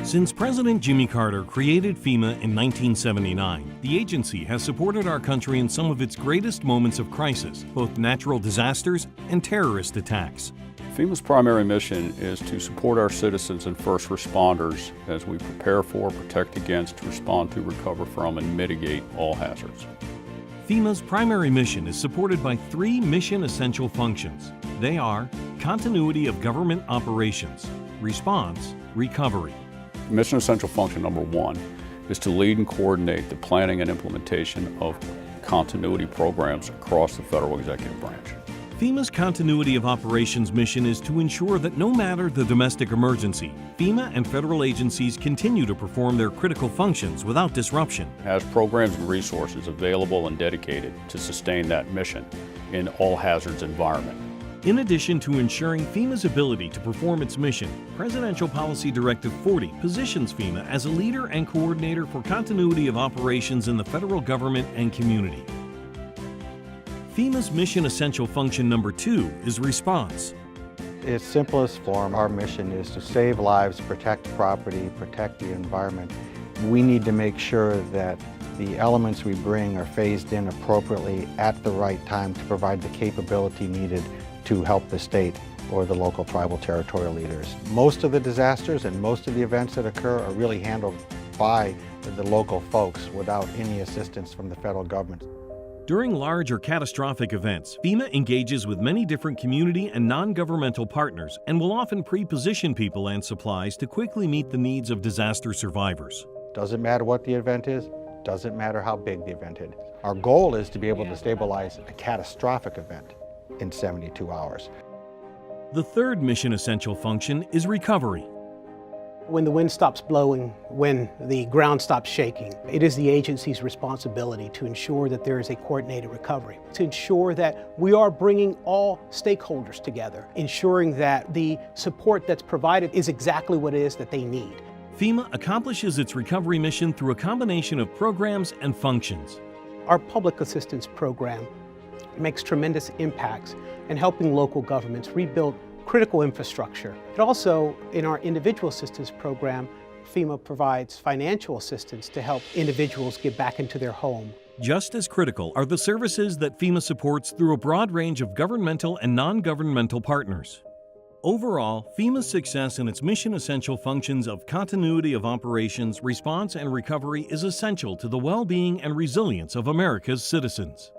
Since President Jimmy Carter created FEMA in 1979, the agency has supported our country in some of its greatest moments of crisis, both natural disasters and terrorist attacks. FEMA's primary mission is to support our citizens and first responders as we prepare for, protect against, respond to, recover from, and mitigate all hazards. FEMA's primary mission is supported by three mission essential functions. They are continuity of government operations, response, recovery. Mission essential function number one is to lead and coordinate the planning and implementation of continuity programs across the federal executive branch. FEMA's continuity of operations mission is to ensure that no matter the domestic emergency, FEMA and federal agencies continue to perform their critical functions without disruption. It has programs and resources available and dedicated to sustain that mission in all hazards environment. In addition to ensuring FEMA's ability to perform its mission, Presidential Policy Directive 40 positions FEMA as a leader and coordinator for continuity of operations in the federal government and community. FEMA's mission essential function number two is response. In its simplest form, our mission is to save lives, protect property, protect the environment. We need to make sure that the elements we bring are phased in appropriately at the right time to provide the capability needed to help the state or the local tribal territorial leaders. Most of the disasters and most of the events that occur are really handled by the local folks without any assistance from the federal government. During large or catastrophic events, FEMA engages with many different community and non-governmental partners and will often pre-position people and supplies to quickly meet the needs of disaster survivors. Doesn't matter what the event is, doesn't matter how big the event is. Our goal is to be able to stabilize a catastrophic event in 72 hours. The third mission essential function is recovery. When the wind stops blowing, when the ground stops shaking, it is the agency's responsibility to ensure that there is a coordinated recovery, to ensure that we are bringing all stakeholders together, ensuring that the support that's provided is exactly what it is that they need. FEMA accomplishes its recovery mission through a combination of programs and functions. Our public assistance program makes tremendous impacts in helping local governments rebuild critical infrastructure. It also, in our individual assistance program, FEMA provides financial assistance to help individuals get back into their home. Just as critical are the services that FEMA supports through a broad range of governmental and non-governmental partners. Overall, FEMA's success in its mission essential functions of continuity of operations, response, and recovery is essential to the well-being and resilience of America's citizens.